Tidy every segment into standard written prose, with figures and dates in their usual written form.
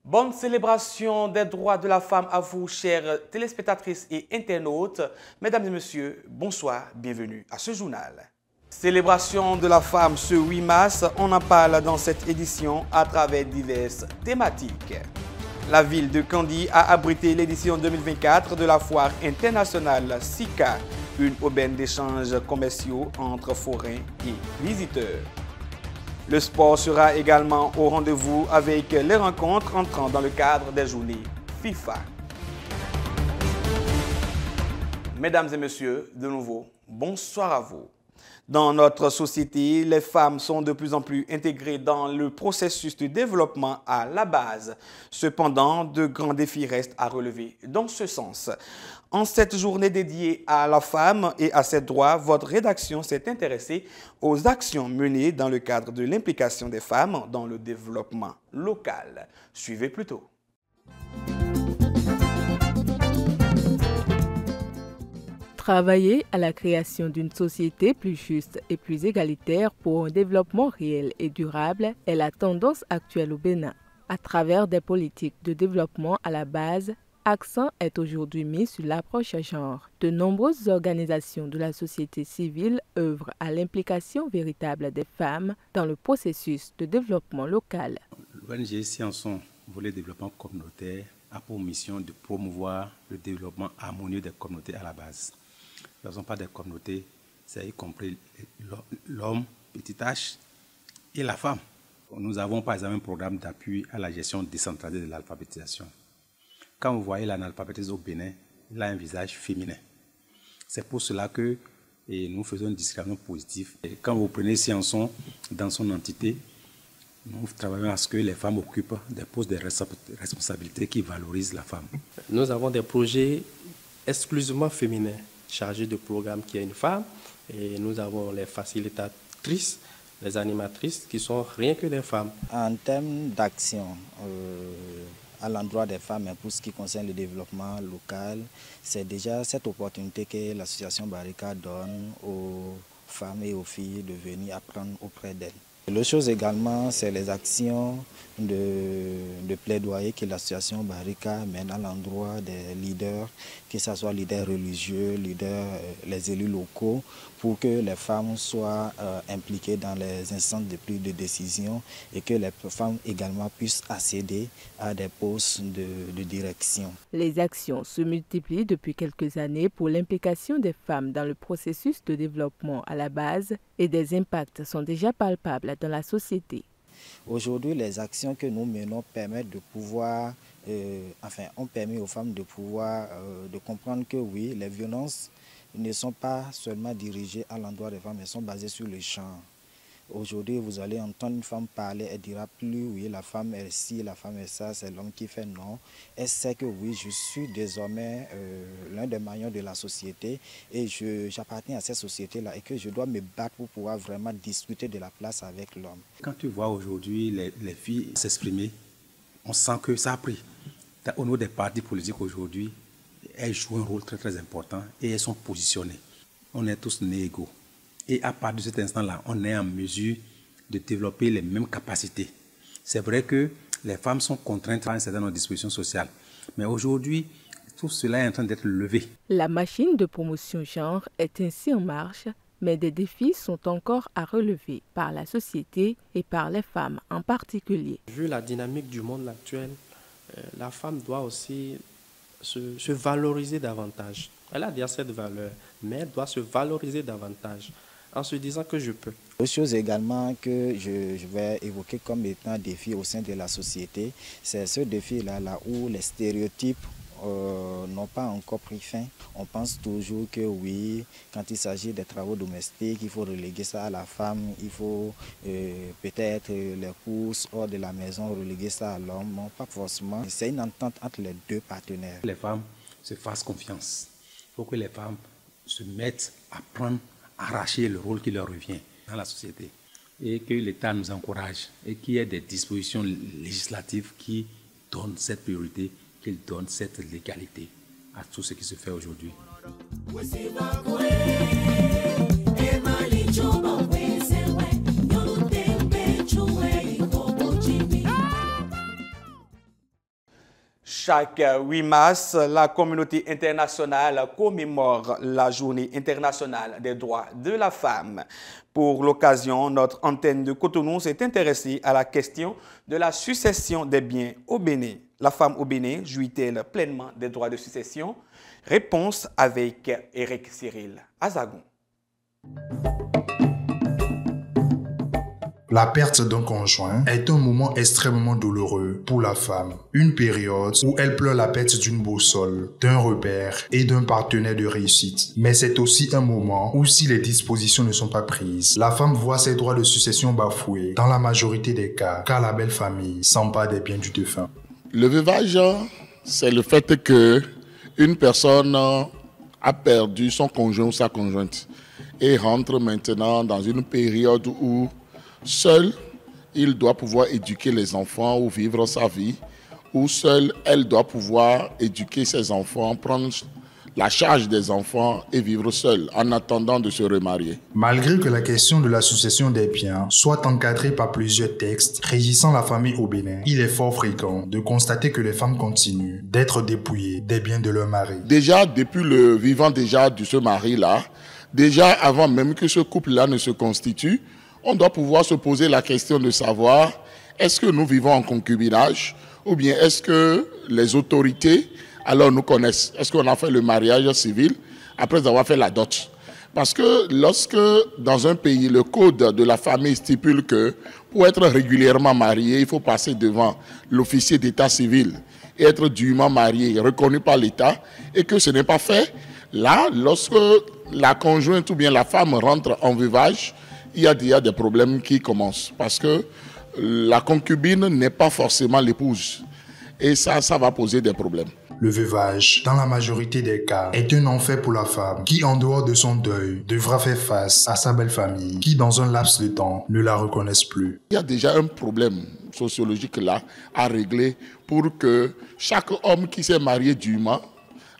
Bonne célébration des droits de la femme à vous, chères téléspectatrices et internautes. Mesdames et messieurs, bonsoir, bienvenue à ce journal. Célébration de la femme ce 8 mars, on en parle dans cette édition à travers diverses thématiques. La ville de Kandy a abrité l'édition 2024 de la foire internationale SICA, une aubaine d'échanges commerciaux entre forains et visiteurs. Le sport sera également au rendez-vous avec les rencontres entrant dans le cadre des journées FIFA. Mesdames et messieurs, de nouveau, bonsoir à vous. Dans notre société, les femmes sont de plus en plus intégrées dans le processus de développement à la base. Cependant, de grands défis restent à relever dans ce sens. En cette journée dédiée à la femme et à ses droits, votre rédaction s'est intéressée aux actions menées dans le cadre de l'implication des femmes dans le développement local. Suivez plutôt. Travailler à la création d'une société plus juste et plus égalitaire pour un développement réel et durable est la tendance actuelle au Bénin. À travers des politiques de développement à la base, accent est aujourd'hui mis sur l'approche genre. De nombreuses organisations de la société civile œuvrent à l'implication véritable des femmes dans le processus de développement local. L'ONG Scienson, volet développement communautaire, a pour mission de promouvoir le développement harmonieux des communautés à la base. Nous n'avons pas de communautés, c'est y compris l'homme, petit h, et la femme. Nous avons par exemple un programme d'appui à la gestion décentralisée de l'alphabétisation. Quand vous voyez l'analphabétisme au Bénin, il a un visage féminin. C'est pour cela que nous faisons une discrimination positive. Et quand vous prenez Scienson dans son entité, nous travaillons à ce que les femmes occupent des postes de responsabilité qui valorisent la femme. Nous avons des projets exclusivement féminins, chargés de programmes qui est une femme. Et nous avons les facilitatrices, les animatrices qui sont rien que des femmes. En termes d'action à l'endroit des femmes, pour ce qui concerne le développement local, c'est déjà cette opportunité que l'association Barika donne aux femmes et aux filles de venir apprendre auprès d'elles. L'autre chose également, c'est les actions de plaidoyer que l'association Barika mène à l'endroit des leaders, que ce soit leaders religieux, les élus locaux, pour que les femmes soient impliquées dans les instances de prise de décision et que les femmes également puissent accéder à des postes de direction. Les actions se multiplient depuis quelques années pour l'implication des femmes dans le processus de développement à la base et des impacts sont déjà palpables dans la société. Aujourd'hui, les actions que nous menons permettent de pouvoir, ont permis aux femmes de pouvoir de comprendre que oui, les violences ne sont pas seulement dirigées à l'endroit des femmes, elles sont basées sur le genre. Aujourd'hui, vous allez entendre une femme parler, elle dira plus oui, la femme est ci, la femme est ça, c'est l'homme qui fait non. Elle sait que oui, je suis désormais l'un des maillons de la société et j'appartiens à cette société-là et que je dois me battre pour pouvoir vraiment discuter de la place avec l'homme. Quand tu vois aujourd'hui les filles s'exprimer, on sent que ça a pris. Au niveau des partis politiques aujourd'hui, elles jouent un rôle très très important et elles sont positionnées. On est tous nés égaux. Et à partir de cet instant-là, on est en mesure de développer les mêmes capacités. C'est vrai que les femmes sont contraintes à un certain nombre de dispositions sociales. Mais aujourd'hui, tout cela est en train d'être levé. La machine de promotion genre est ainsi en marche, mais des défis sont encore à relever par la société et par les femmes en particulier. Vu la dynamique du monde actuel, la femme doit aussi se valoriser davantage. Elle a déjà cette valeur, mais elle doit se valoriser davantage en se disant que je peux. Autre chose également que je vais évoquer comme étant un défi au sein de la société, c'est ce défi-là où les stéréotypes n'ont pas encore pris fin. On pense toujours que oui, quand il s'agit des travaux domestiques, il faut reléguer ça à la femme, il faut peut-être les courses hors de la maison, reléguer ça à l'homme. Non, pas forcément. C'est une entente entre les deux partenaires. Les femmes se fassent confiance. Il faut que les femmes se mettent à prendre, arracher le rôle qui leur revient dans la société et que l'État nous encourage et qu'il y ait des dispositions législatives qui donnent cette priorité, qui donnent cette légalité à tout ce qui se fait aujourd'hui. Chaque 8 mars, la communauté internationale commémore la Journée internationale des droits de la femme. Pour l'occasion, notre antenne de Cotonou s'est intéressée à la question de la succession des biens au Bénin. La femme au Bénin jouit-elle pleinement des droits de succession? Réponse avec Eric Cyril Azagon. La perte d'un conjoint est un moment extrêmement douloureux pour la femme. Une période où elle pleure la perte d'une boussole, d'un repère et d'un partenaire de réussite. Mais c'est aussi un moment où si les dispositions ne sont pas prises, la femme voit ses droits de succession bafoués dans la majorité des cas, car la belle famille s'empare des biens du défunt. Le veuvage, c'est le fait que une personne a perdu son conjoint ou sa conjointe et rentre maintenant dans une période où seul, il doit pouvoir éduquer les enfants ou vivre sa vie, ou seule, elle doit pouvoir éduquer ses enfants, prendre la charge des enfants et vivre seule en attendant de se remarier. Malgré que la question de la succession des biens soit encadrée par plusieurs textes régissant la famille au Bénin, il est fort fréquent de constater que les femmes continuent d'être dépouillées des biens de leur mari. Déjà, depuis le vivant de ce mari-là, déjà avant même que ce couple-là ne se constitue, on doit pouvoir se poser la question de savoir est-ce que nous vivons en concubinage ou bien est-ce que les autorités alors nous connaissent. Est-ce qu'on a fait le mariage civil après avoir fait la dot? Parce que lorsque dans un pays le code de la famille stipule que pour être régulièrement marié, il faut passer devant l'officier d'état civil et être dûment marié, reconnu par l'État, et que ce n'est pas fait, là, lorsque la conjointe ou bien la femme rentre en veuvage, il y a déjà des problèmes qui commencent parce que la concubine n'est pas forcément l'épouse et ça va poser des problèmes. Le veuvage, dans la majorité des cas, est un enfer pour la femme qui, en dehors de son deuil, devra faire face à sa belle famille qui, dans un laps de temps, ne la reconnaissent plus. Il y a déjà un problème sociologique là à régler pour que chaque homme qui s'est marié dûment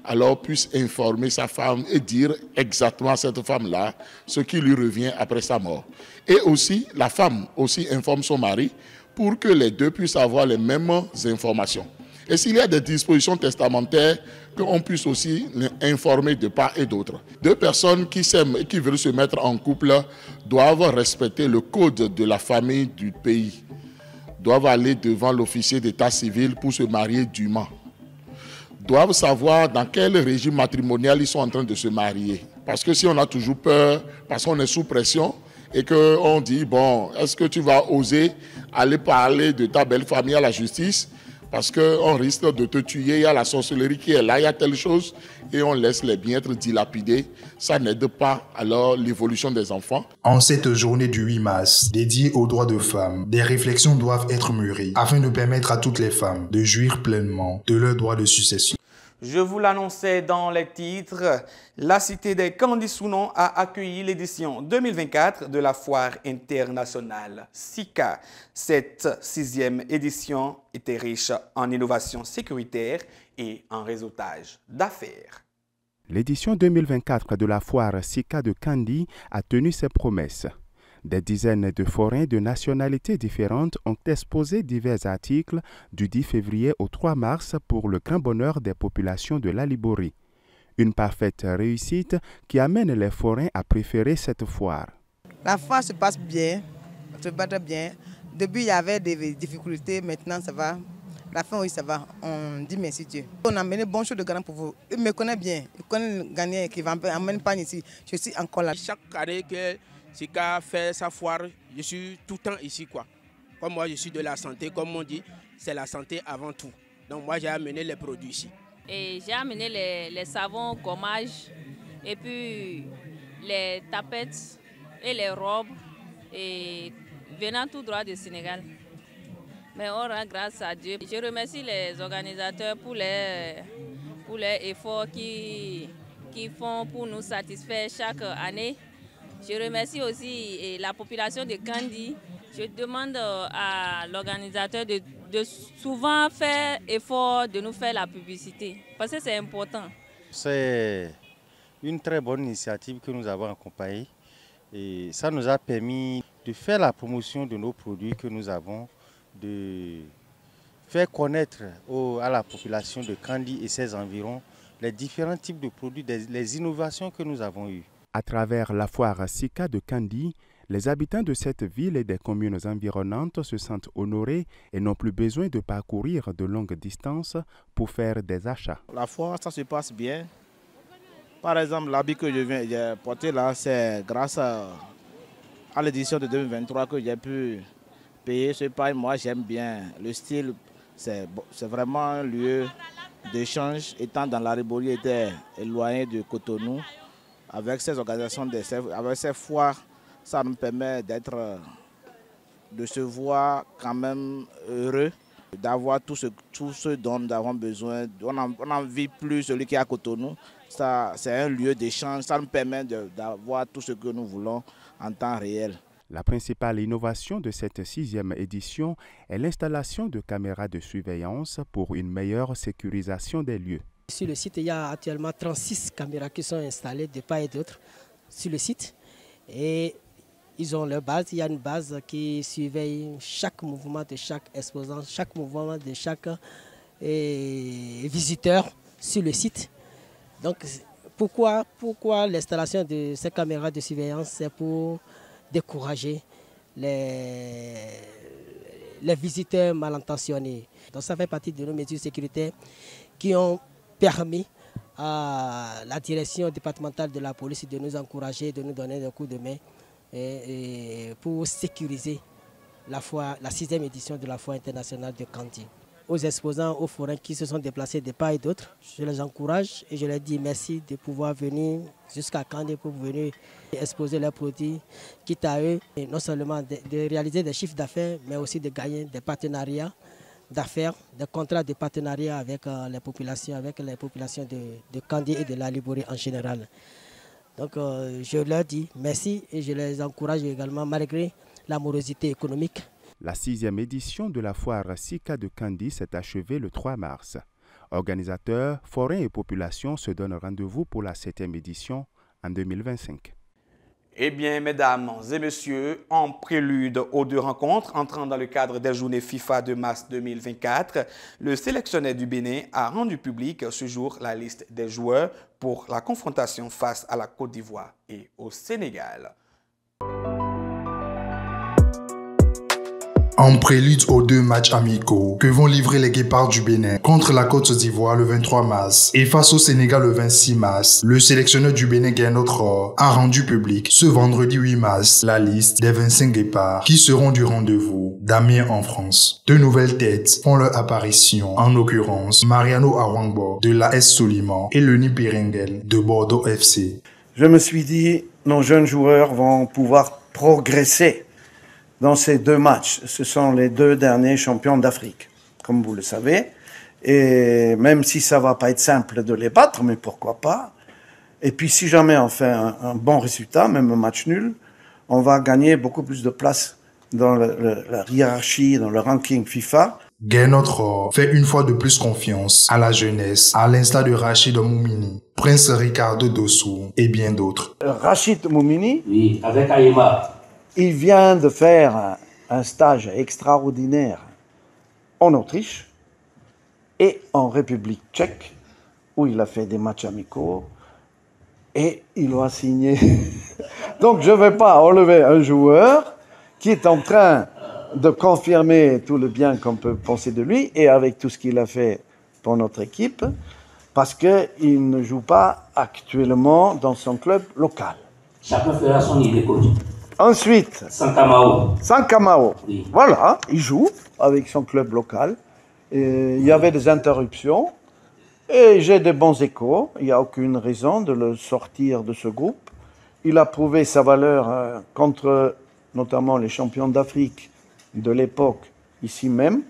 alors puisse informer sa femme et dire exactement à cette femme-là ce qui lui revient après sa mort. Et aussi, la femme aussi informe son mari pour que les deux puissent avoir les mêmes informations. Et s'il y a des dispositions testamentaires, qu'on puisse aussi informer de part et d'autre. Deux personnes qui s'aiment et qui veulent se mettre en couple doivent respecter le code de la famille du pays, doivent aller devant l'officier d'état civil pour se marier dûment, doivent savoir dans quel régime matrimonial ils sont en train de se marier. Parce que si on a toujours peur, parce qu'on est sous pression, et qu'on dit, bon, est-ce que tu vas oser aller parler de ta belle famille à la justice? Parce qu'on risque de te tuer, il y a la sorcellerie qui est là, il y a telle chose, et on laisse les biens être dilapidés. Ça n'aide pas alors l'évolution des enfants. En cette journée du 8 mars, dédiée aux droits de femmes, des réflexions doivent être mûries afin de permettre à toutes les femmes de jouir pleinement de leurs droits de succession. Je vous l'annonçais dans les titres, la cité des Candissounon a accueilli l'édition 2024 de la Foire internationale SICA. Cette 6e édition était riche en innovation sécuritaire et en réseautage d'affaires. L'édition 2024 de la Foire SICA de Kandi a tenu ses promesses. Des dizaines de forains de nationalités différentes ont exposé divers articles du 10 février au 3 mars pour le grand bonheur des populations de la Liborie. Une parfaite réussite qui amène les forains à préférer cette foire. La foire se passe bien, bien. Au début, il y avait des difficultés, maintenant ça va. La fin, oui, ça va. On dit merci Dieu. On a amené bon chose de Ghana pour vous. Il me connaît bien. Il connaît le Ghanéen qui va amener pas ici. Je suis encore là. Chaque année que SICA fait sa foire, je suis tout le temps ici, quoi. Comme moi, je suis de la santé, comme on dit, c'est la santé avant tout. Donc moi, j'ai amené les produits ici. Et j'ai amené les savons, gommage, et puis les tapettes et les robes, et venant tout droit du Sénégal. Mais on rend grâce à Dieu. Je remercie les organisateurs pour les efforts qu'ils font pour nous satisfaire chaque année. Je remercie aussi la population de Kandi. Je demande à l'organisateur de souvent faire effort de nous faire la publicité, parce que c'est important. C'est une très bonne initiative que nous avons accompagnée et ça nous a permis de faire la promotion de nos produits que nous avons, de faire connaître à la population de Kandi et ses environs les différents types de produits, les innovations que nous avons eues. À travers la foire Sika de Kandi, les habitants de cette ville et des communes environnantes se sentent honorés et n'ont plus besoin de parcourir de longues distances pour faire des achats. La foire, ça se passe bien. Par exemple, l'habit que je viens de porter là, c'est grâce à l'édition de 2023 que j'ai pu payer ce paille. Moi, j'aime bien le style. C'est vraiment un lieu d'échange. Étant dans la Riboli, était éloigné de Cotonou. Avec ces organisations, avec ces foires, ça nous permet de se voir quand même heureux, d'avoir tout ce dont nous avons besoin. On n'en vit plus celui qui est à Cotonou. C'est un lieu d'échange, ça nous permet d'avoir tout ce que nous voulons en temps réel. La principale innovation de cette 6e édition est l'installation de caméras de surveillance pour une meilleure sécurisation des lieux. Sur le site, il y a actuellement 36 caméras qui sont installées de part et d'autre sur le site. Et ils ont leur base. Il y a une base qui surveille chaque mouvement de chaque exposant, chaque mouvement de chaque visiteur sur le site. Donc, pourquoi l'installation de ces caméras de surveillance? C'est pour décourager les visiteurs mal intentionnés. Donc, ça fait partie de nos mesures sécuritaires qui ont permis à la direction départementale de la police de nous encourager, de nous donner des coups de main pour sécuriser la 6e édition de la foire internationale de Kandi. Aux exposants, aux forains qui se sont déplacés de part et d'autre, je les encourage et je leur dis merci de pouvoir venir jusqu'à Kandi pour venir exposer leurs produits, quitte à eux, et non seulement de réaliser des chiffres d'affaires, mais aussi de gagner des partenariats d'affaires, des contrats de partenariat avec les populations de Kandi et de la Riboli en général. Donc je leur dis merci et je les encourage également malgré la morosité économique. La 6e édition de la foire Sika de Kandi s'est achevée le 3 mars. Organisateurs, forains et populations se donnent rendez-vous pour la 7e édition en 2025. Eh bien, mesdames et messieurs, en prélude aux 2 rencontres entrant dans le cadre des journées FIFA de mars 2024, le sélectionneur du Bénin a rendu public ce jour la liste des joueurs pour la confrontation face à la Côte d'Ivoire et au Sénégal. En prélude aux 2 matchs amicaux que vont livrer les Guépards du Bénin contre la Côte d'Ivoire le 23 mars et face au Sénégal le 26 mars, le sélectionneur du Bénin Gernot Rohr a rendu public ce vendredi 8 mars la liste des 25 Guépards qui seront du rendez-vous d'Amiens en France. 2 nouvelles têtes font leur apparition, en l'occurrence Mariano Awangbo de l'AS Soliman et Lenny Biringel de Bordeaux FC. Je me suis dit, nos jeunes joueurs vont pouvoir progresser dans ces 2 matchs. Ce sont les 2 derniers champions d'Afrique, comme vous le savez. Et même si ça va pas être simple de les battre, mais pourquoi pas. Et puis si jamais on fait un bon résultat, même un match nul, on va gagner beaucoup plus de place dans la hiérarchie, dans le ranking FIFA. Gernot Rohr fait une fois de plus confiance à la jeunesse, à l'instar de Rachid Moumini, Prince Ricardo Dossou et bien d'autres. Rachid Moumini, oui, avec Aïma. Il vient de faire un stage extraordinaire en Autriche et en République tchèque, où il a fait des matchs amicaux et il a signé. Donc je ne vais pas enlever un joueur qui est en train de confirmer tout le bien qu'on peut penser de lui et avec tout ce qu'il a fait pour notre équipe, parce qu'il ne joue pas actuellement dans son club local. Chacun fera son idée, coach. Ensuite, Sankamao. Oui. Voilà, il joue avec son club local. Et il y avait des interruptions et j'ai de bons échos. Il n'y a aucune raison de le sortir de ce groupe. Il a prouvé sa valeur contre notamment les champions d'Afrique de l'époque, ici même,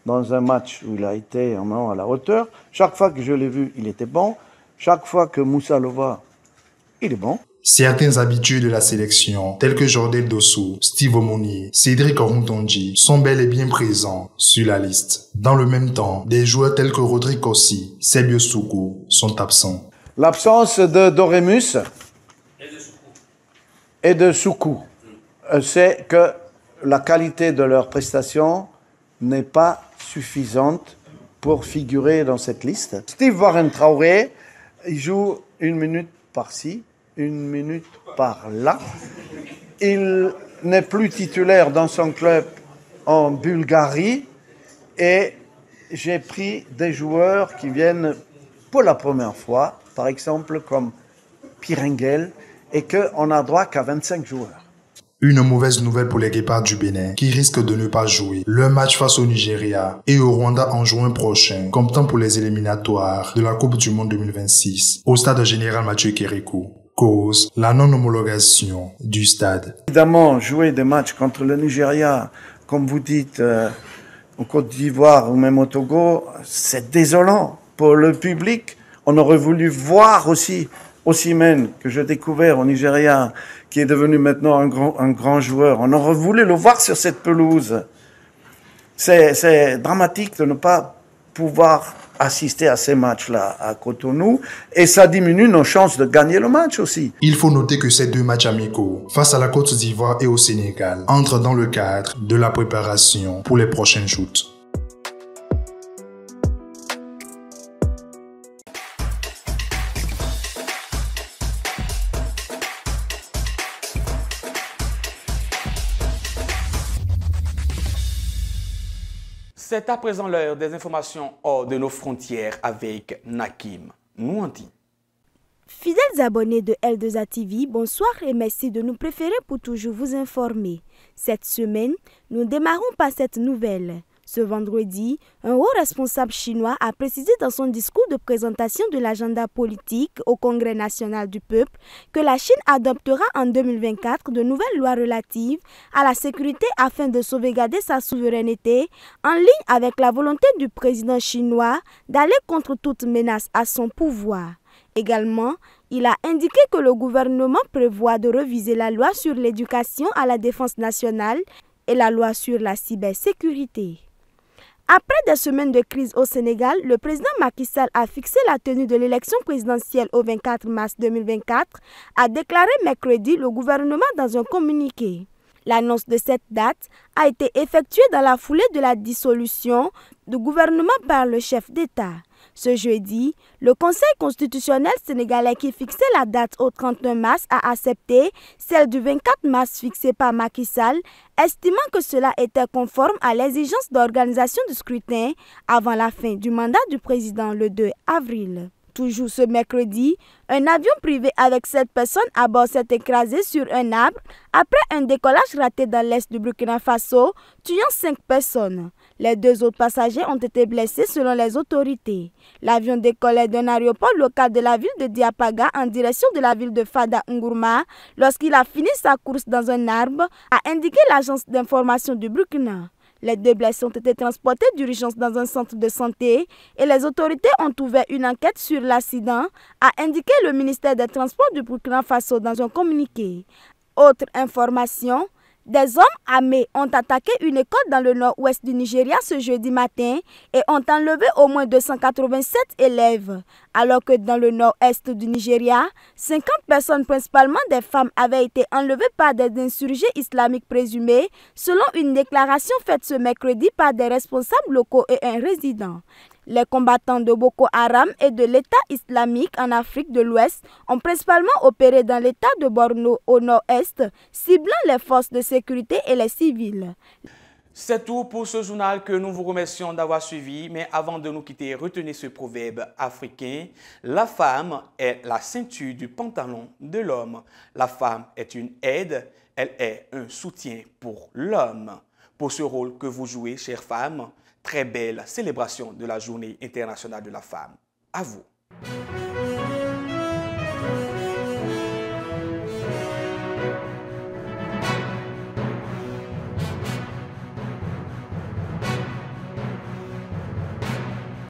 dans un match où il a été à la hauteur. Chaque fois que je l'ai vu, il était bon. Chaque fois que Moussa le voit, il est bon. Certains habitués de la sélection, tels que Jordel Dossou, Steve Omouni, Cédric Oruntonji, sont bel et bien présents sur la liste. Dans le même temps, des joueurs tels que Rodrigue Kossi, Sebio Soukou sont absents. L'absence de Doremus et de Soukou, c'est que la qualité de leurs prestations n'est pas suffisante pour figurer dans cette liste. Steve Warren Traoré, il joue 1 minute par-ci, 1 minute par-là. Il n'est plus titulaire dans son club en Bulgarie et j'ai pris des joueurs qui viennent pour la première fois, par exemple comme Pierre Engel, et qu'on n'a droit qu'à 25 joueurs. Une mauvaise nouvelle pour les Guépards du Bénin qui risquent de ne pas jouer leur match face au Nigeria et au Rwanda en juin prochain, comptant pour les éliminatoires de la Coupe du Monde 2026 au stade général Mathieu Kérékou. Cause la non-homologation du stade. Évidemment, jouer des matchs contre le Nigeria, comme vous dites, en Côte d'Ivoire ou même au Togo, c'est désolant pour le public. On aurait voulu voir aussi Osimhen, que j'ai découvert au Nigeria, qui est devenu maintenant un grand joueur. On aurait voulu le voir sur cette pelouse. C'est dramatique de ne pas pouvoir assister à ces matchs-là à Cotonou et ça diminue nos chances de gagner le match aussi. Il faut noter que ces 2 matchs amicaux face à la Côte d'Ivoire et au Sénégal entrent dans le cadre de la préparation pour les prochaines joutes. C'est à présent l'heure des informations hors de nos frontières avec Nakim Nouanti. Fidèles abonnés de L2A TV, bonsoir et merci de nous préférer pour toujours vous informer. Cette semaine, nous démarrons par cette nouvelle. Ce vendredi, un haut responsable chinois a précisé dans son discours de présentation de l'agenda politique au Congrès national du peuple que la Chine adoptera en 2024 de nouvelles lois relatives à la sécurité afin de sauvegarder sa souveraineté en ligne avec la volonté du président chinois d'aller contre toute menace à son pouvoir. Également, il a indiqué que le gouvernement prévoit de réviser la loi sur l'éducation à la défense nationale et la loi sur la cybersécurité. Après des semaines de crise au Sénégal, le président Macky Sall a fixé la tenue de l'élection présidentielle au 24 mars 2024, a déclaré mercredi le gouvernement dans un communiqué. L'annonce de cette date a été effectuée dans la foulée de la dissolution du gouvernement par le chef d'État. Ce jeudi, le Conseil constitutionnel sénégalais qui fixait la date au 31 mars a accepté celle du 24 mars fixée par Macky Sall, estimant que cela était conforme à l'exigence d'organisation du scrutin avant la fin du mandat du président le 2 avril. Toujours ce mercredi, un avion privé avec 7 personnes à bord s'est écrasé sur un arbre après un décollage raté dans l'est du Burkina Faso, tuant 5 personnes. Les 2 autres passagers ont été blessés selon les autorités. L'avion décollait d'un aéroport local de la ville de Diapaga en direction de la ville de Fada Ngourma lorsqu'il a fini sa course dans un arbre, a indiqué l'agence d'information du Burkina. Les 2 blessés ont été transportés d'urgence dans un centre de santé et les autorités ont ouvert une enquête sur l'accident, a indiqué le ministère des Transports du Burkina Faso dans un communiqué. Autre information, des hommes armés ont attaqué une école dans le nord-ouest du Nigeria ce jeudi matin et ont enlevé au moins 287 élèves. Alors que dans le nord-est du Nigeria, 50 personnes, principalement des femmes, avaient été enlevées par des insurgés islamiques présumés, selon une déclaration faite ce mercredi par des responsables locaux et un résident. Les combattants de Boko Haram et de l'État islamique en Afrique de l'Ouest ont principalement opéré dans l'État de Borno au nord-est, ciblant les forces de sécurité et les civils. C'est tout pour ce journal que nous vous remercions d'avoir suivi. Mais avant de nous quitter, retenez ce proverbe africain. La femme est la ceinture du pantalon de l'homme. La femme est une aide, elle est un soutien pour l'homme. Pour ce rôle que vous jouez, chères femmes, très belle célébration de la Journée internationale de la femme. À vous.